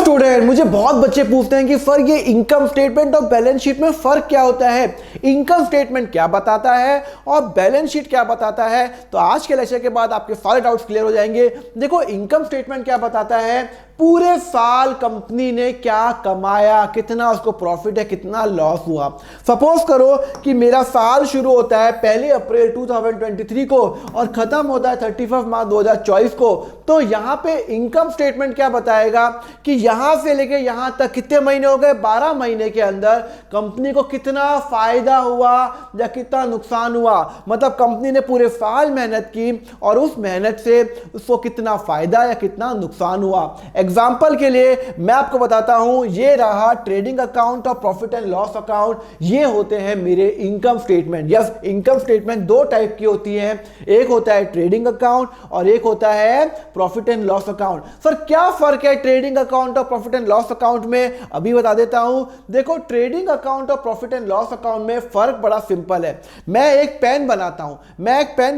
Student, मुझे बहुत बच्चे पूछते हैं कि सर ये इनकम स्टेटमेंट और बैलेंस शीट में फर्क क्या होता है। इनकम स्टेटमेंट क्या बताता है और बैलेंस शीट क्या बताता है। तो आज के लेक्चर के बाद आपके सारे डाउट्स क्लियर हो जाएंगे। देखो, इनकम स्टेटमेंट क्या बताता है, पूरे साल कंपनी ने क्या कमाया, कितना उसको प्रॉफिट है, कितना लॉस हुआ। सपोज करो कि मेरा साल शुरू होता है 1 अप्रैल 2023 को और खत्म होता है 31 मार्च 2024 को। तो यहां पे इनकम स्टेटमेंट क्या बताएगा कि यहां से लेके यहां तक कितने महीने हो गए, 12 महीने के अंदर कंपनी को कितना फायदा हुआ या कितना नुकसान हुआ। मतलब कंपनी ने पूरे साल मेहनत की और उस मेहनत से उसको कितना फायदा या कितना नुकसान हुआ। एग्जाम्पल के लिए मैं आपको बताता हूं, ये रहा ट्रेडिंग अकाउंट और प्रॉफिट एंड लॉस अकाउंट। ये होते हैं मेरे income statement. Yes, income statement दो टाइप की होती है, एक होता है ट्रेडिंग अकाउंट और एक होता है profit and loss account. Sir क्या फर्क है ट्रेडिंग अकाउंट और प्रॉफिट एंड लॉस अकाउंट में, अभी बता देता हूं। देखो, ट्रेडिंग अकाउंट और प्रॉफिट एंड लॉस अकाउंट में फर्क बड़ा सिंपल है। मैं एक पेन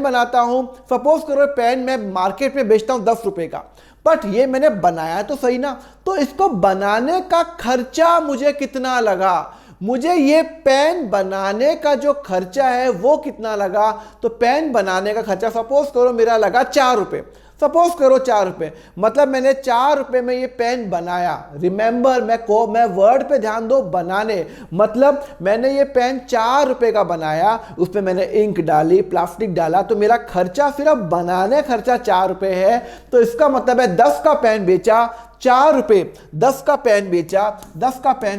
बनाता हूं, सपोज करो पेन मैं मार्केट में बेचता हूं 10 रुपए का, बट ये मैंने बनाया तो सही ना, तो इसको बनाने का खर्चा मुझे कितना लगा, मुझे ये पेन बनाने का जो खर्चा है वो कितना लगा। तो पेन बनाने का खर्चा सपोज करो मेरा लगा 4 रुपए, सपोज करो 4 रुपए, मतलब मैंने 4 रुपए में ये पेन बनाया। रिमेंबर, मैं वर्ड पे ध्यान दो, बनाने मतलब मैंने ये पेन 4 रुपए का बनाया, उस पे मैंने इंक डाली, प्लास्टिक डाला, तो मेरा खर्चा सिर्फ बनाने खर्चा 4 रुपए है। तो इसका मतलब है 10 का पेन बेचा 4 रुपए, 10 का पेन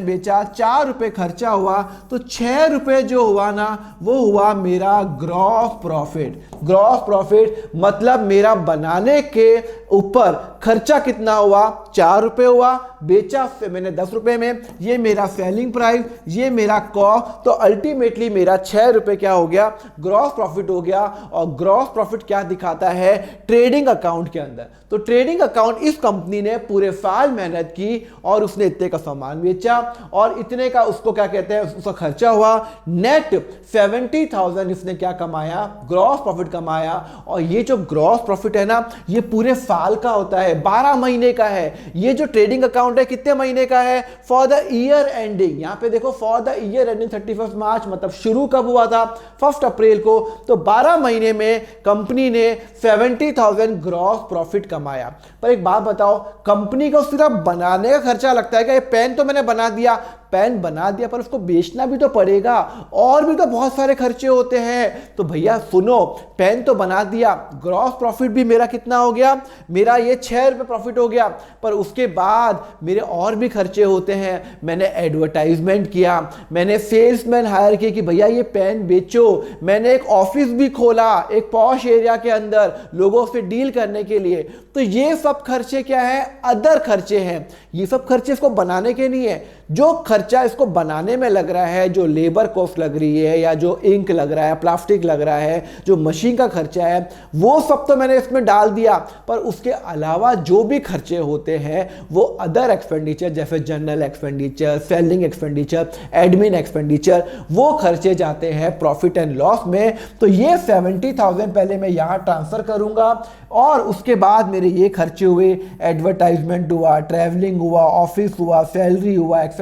बेचा 4 रुपए खर्चा हुआ, तो 6 रुपए जो हुआ ना वो हुआ मेरा ग्रॉस प्रॉफिट। मतलब मेरा बनाने के ऊपर खर्चा कितना हुआ, 4 रुपए हुआ, बेचा मैंने 10 रुपए में, ये मेरा सेलिंग प्राइस, ये मेरा कॉस्ट, तो अल्टीमेटली मेरा 6 रुपए क्या हो गया, ग्रॉस प्रॉफिट हो गया। और ग्रॉस प्रॉफिट क्या दिखाता है ट्रेडिंग अकाउंट के अंदर। तो ट्रेडिंग अकाउंट, इस कंपनी ने पूरे साल मेहनत की और उसने इतने का सामान बेचा और इतने का उसको क्या कहते हैं, उसका खर्चा हुआ। नेट 70,000 इसने क्या कमाया, ग्रॉस प्रॉफिट कमाया। और ये जो ग्रॉस प्रॉफिट है ना, ये पूरे साल का होता है, 12 महीने का है। ये जो ट्रेडिंग अकाउंट है कितने महीने का है, फॉर द ईयर एंडिंग। यहां पे देखो, फॉर द ईयर एंडिंग 31 मार्च, मतलब शुरू कब हुआ था, 1 अप्रैल को। तो 12 महीने में कंपनी ने 70,000 ग्रॉस प्रॉफिट कमाया। पर एक बात बताओ, कंपनी को सिर्फ बनाने का खर्चा लगता है क्या? ये पेन तो मैंने बना दिया, पर उसको बेचना भी तो पड़ेगा, और भी तो बहुत सारे खर्चे होते हैं। तो भैया सुनो, पेन तो बना दिया, ग्रॉस प्रॉफिट भी मेरा कितना हो गया, मेरा ये 6 रुपए प्रॉफिट हो गया, पर उसके बाद मेरे और भी खर्चे होते हैं। मैंने एडवर्टाइजमेंट किया, मैंने सेल्समैन हायर किए कि भैया ये पेन बेचो, मैंने एक ऑफिस भी खोला एक पॉश एरिया के अंदर लोगों से डील करने के लिए। तो ये सब खर्चे क्या है, अदर खर्चे हैं। ये सब खर्चे इसको बनाने के नहीं है। जो खर्चा इसको बनाने में लग रहा है, जो लेबर कॉस्ट लग रही है, या जो इंक लग रहा है, प्लास्टिक लग रहा है, जो मशीन का खर्चा है, वो सब तो मैंने इसमें डाल दिया। पर उसके अलावा जो भी खर्चे होते हैं वो अदर एक्सपेंडिचर, जैसे general expenditure, selling expenditure, admin expenditure, वो खर्चे जाते हैं प्रॉफिट एंड लॉस में। तो ये 70,000 पहले मैं यहां ट्रांसफर करूंगा और उसके बाद मेरे ये खर्चे हुए, एडवर्टाइजमेंट हुआ, ट्रैवलिंग हुआ, ऑफिस हुआ, सैलरी हुआ, एक्सेट्रा।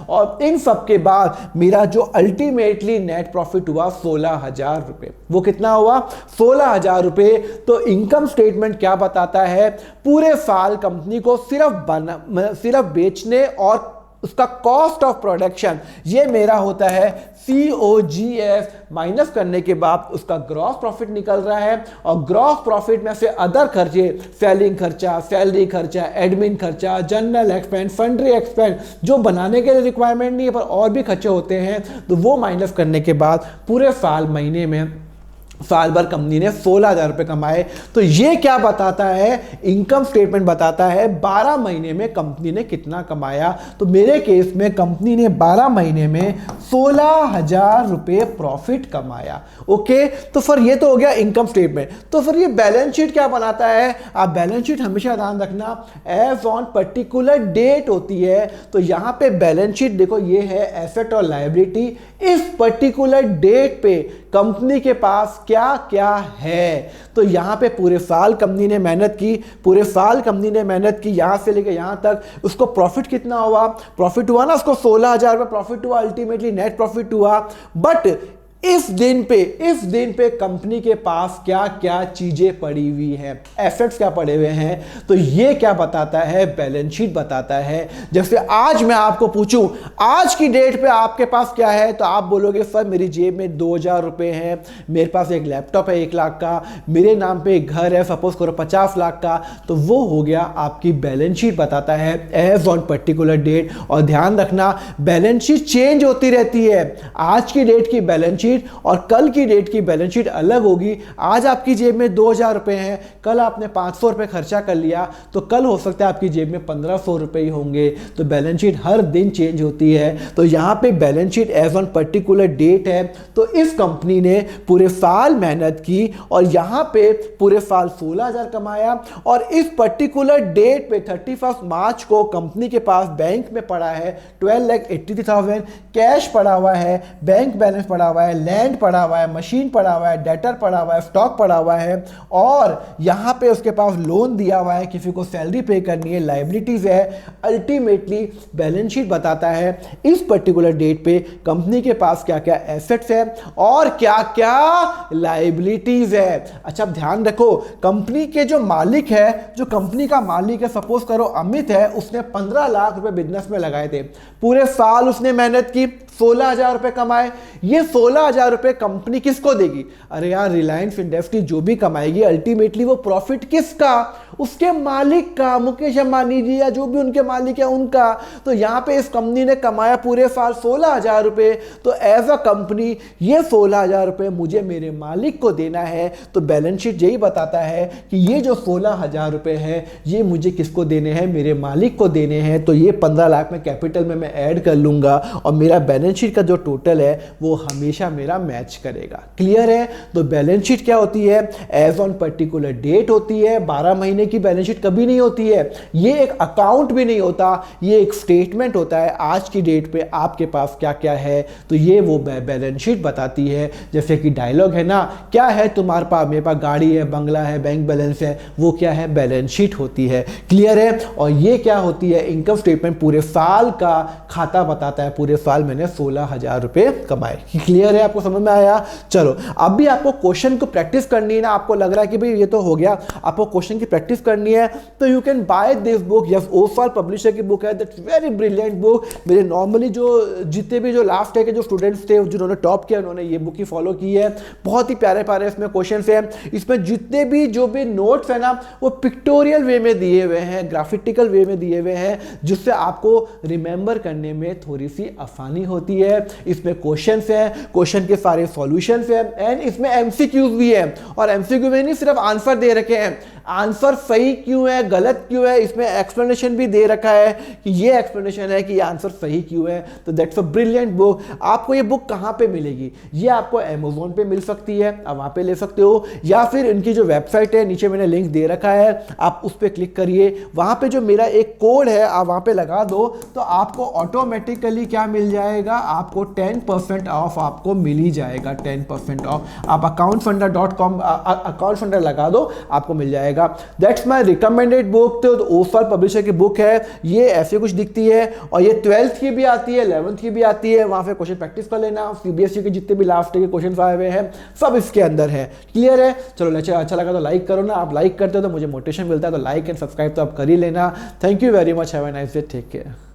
और इन सब के बाद मेरा जो अल्टीमेटली नेट प्रॉफिट हुआ 16,000 रुपए। वो कितना हुआ, 16,000 रुपए। तो इनकम स्टेटमेंट क्या बताता है, पूरे साल कंपनी को सिर्फ बेचने और उसका कॉस्ट ऑफ प्रोडक्शन, ये मेरा होता है COGS, माइनस करने के बाद उसका ग्रॉस प्रॉफिट निकल रहा है। और ग्रॉस प्रॉफिट में से अदर खर्चे, सेलिंग खर्चा, सैलरी खर्चा, एडमिन खर्चा, जनरल एक्सपेंस, फंड्री एक्सपेंस, जो बनाने के लिए रिक्वायरमेंट नहीं है पर और भी खर्चे होते हैं, तो वो माइनस करने के बाद पूरे साल भर कंपनी ने 16,000 रुपए कमाए। तो ये क्या बताता है, इनकम स्टेटमेंट बताता है 12 महीने में कंपनी ने कितना कमाया। तो मेरे केस में कंपनी ने 12 महीने में 16,000 रुपए प्रॉफिट कमाया। ओके, तो फिर ये तो हो गया इनकम स्टेटमेंट। तो फिर ये बैलेंस शीट क्या बनाता है, आप बैलेंस शीट हमेशा ध्यान रखना एज ऑन पर्टिकुलर डेट होती है। तो यहां पे बैलेंस शीट देखो, ये है एसेट और लायबिलिटी, इस पर्टिकुलर डेट पे कंपनी के पास क्या क्या है। तो यहां पे पूरे साल कंपनी ने मेहनत की, पूरे साल कंपनी ने मेहनत की, यहां से लेकर यहां तक उसको प्रॉफिट कितना हुआ, प्रॉफिट हुआ ना उसको 16,000 रुपये प्रॉफिट हुआ, अल्टीमेटली नेट प्रॉफिट हुआ। बट इस दिन पे कंपनी के पास क्या क्या चीजें पड़ी हुई हैं, एसेट्स क्या पड़े हुए हैं। तो ये क्या बताता है, बैलेंस शीट बताता है। जैसे आज मैं आपको पूछूं आज की डेट पे आपके पास क्या है, तो आप बोलोगे सर मेरी जेब में 2,000 रुपए हैं, मेरे पास एक लैपटॉप है 1 लाख का, मेरे नाम पे एक घर है सपोज करो 50 लाख का। तो वो हो गया आपकी बैलेंस शीट बताता है एज ऑन पर्टिकुलर डेट। और ध्यान रखना बैलेंस शीट चेंज होती रहती है, आज की डेट की बैलेंस शीट और कल की डेट की बैलेंस शीट अलग होगी। आज आपकी जेब में 2,000 रुपए हैं, कल आपने 500 रुपए खर्चा कर लिया, तो कल हो सकता है आपकी जेब में 1,500 रुपए ही होंगे। तो बैलेंस शीट हर दिन चेंज होती है। तो यहां पे balance sheet as on particular date है। तो इस कंपनी ने पूरे साल मेहनत की और यहां पे पूरे साल 16,000 कमाया। और इस पर्टिकुलर डेट पे 31 मार्च को कंपनी के पास बैंक में पड़ा है 12,83,000, कैश पड़ा हुआ है, बैंक बैलेंस पड़ा हुआ है, लैंड पड़ा हुआ है, मशीन पड़ा हुआ है, डेटर पड़ा हुआ है, स्टॉक पड़ा हुआ है। और यहां पे उसके पास लोन दिया हुआ है, किसी को सैलरी पे करनी है, लायबिलिटीज है। अल्टीमेटली बैलेंस शीट बताता है इस पर्टिकुलर डेट पे कंपनी के पास क्या क्या एसेट्स है और क्या क्या लायबिलिटीज है। अच्छा ध्यान रखो कंपनी के जो मालिक है, जो कंपनी का मालिक है सपोज करो अमित है, उसने 15 लाख रुपए बिजनेस में लगाए थे, पूरे साल उसने मेहनत की, 16,000 रुपए कमाए। ये 16,000 रुपए कंपनी किसको देगी? अरे यार रिलायंस इंडस्ट्री जो भी कमाएगी अल्टीमेटली वो प्रॉफिट किसका? उसके मालिक का, मुकेश अंबानी जी या जो भी उनके मालिक है उनका। तो यहां पे इस कंपनी ने कमाया पूरे साल 16,000 रुपए। तो एज अ कंपनी ये 16,000 रुपए मुझे मेरे मालिक को देना है। तो बैलेंस शीट यही बताता है कि ये जो 16,000 रुपए है ये मुझे किसको देने हैं? मेरे मालिक को देने हैं। तो ये 15 लाख में कैपिटल में मैं ऐड कर लूंगा और मेरा बैलेंस शीट का जो टोटल है वो हमेशा मेरा मैच करेगा। क्लियर है? तो बैलेंस शीट क्या होती है? एज ऑन पर्टिकुलर डेट होती है। 12 महीने की बैलेंस शीट कभी नहीं होती है, ये एक अकाउंट भी नहीं होता, ये एक स्टेटमेंट होता है आज की डेट पे आपके पास क्या क्या है। तो ये वो बैलेंस शीट बताती है। जैसे कि डायलॉग है ना, क्या है तुम्हारे पास? मेरे पास गाड़ी है, बंगला है, बैंक बैलेंस है, वो क्या है? बैलेंस शीट होती है। क्लियर है? और ये क्या होती है? इनकम स्टेटमेंट पूरे साल का खाता बताता है, पूरे साल मैंने 16,000 रुपए कमाए। क्लियर है? आपको समझ में आया? चलो अब भी आपको क्वेश्चन को प्रैक्टिस करनी है ना, आपको लग रहा है कि भाई ये तो हो गया, आपको क्वेश्चन की प्रैक्टिस करनी है, तो you can buy this book. Yes, ओफाल पब्लिशर की बुक है, दैट्स वेरी ब्रिलियंट बुक। मेरे नॉर्मली जो जितने भी जो लास्ट है के जो स्टूडेंट्स थे जिन्होंने टॉप किया उन्होंने ये बुक ही फॉलो की है। बहुत ही प्यारे प्यारे इसमें क्वेश्चन है। इसमें जितने भी जो भी नोट्स है ना वो पिक्टोरियल वे में दिए हुए हैं, ग्राफिटिकल वे में दिए हुए हैं, जिससे आपको रिमेंबर करने में थोड़ी सी आसानी होती है। इसमें क्वेश्चंस हैं, क्वेश्चन के सारे सॉल्यूशंस हैं एंड इसमें एमसीक्यूज भी है। और एमसीक्यू में नहीं सिर्फ आंसर दे रखे हैं, आंसर सही क्यों है, गलत क्यों है, इसमें एक्सप्लेनेशन भी दे रखा है कि ये एक्सप्लेनेशन है कि ये आंसर सही क्यों है। तो दैट्स अ ब्रिलियंट बुक। आपको ये बुक कहां पे मिलेगी? ये आपको अमेज़न पे मिल सकती है, आप वहां पे ले सकते हो, या फिर इनकी जो वेबसाइट है नीचे मैंने लिंक दे रखा है, आप उस पर क्लिक करिए। वहां पे जो मेरा एक कोड है आप वहां पे लगा दो तो आपको ऑटोमेटिकली क्या मिल जाएगा? आपको 10% ऑफ आपको मिल ही जाएगा। 10% ऑफ। आप accountfunder.com अकाउंट फंडर लगा दो, आपको मिल जाएगा। That's my recommended book. तो ओफाल पब्लिशर की बुक है, ये ऐसे कुछ दिखती है और ये 12th की भी आती है, 11th की भी आती है। वहां पे क्वेश्चन प्रैक्टिस कर लेना। सीबीएसई के जितने भी लास्ट के क्वेश्चन आए हुए हैं सब इसके अंदर है। क्लियर है? चलो लेक्चर अच्छा लगा तो लाइक करो ना, आप लाइक करते हो तो मुझे मोटिवेशन मिलता है, तो लाइक एंड सब्सक्राइब तो आप कर ही लेना। Thank you very much, have a nice day, take care.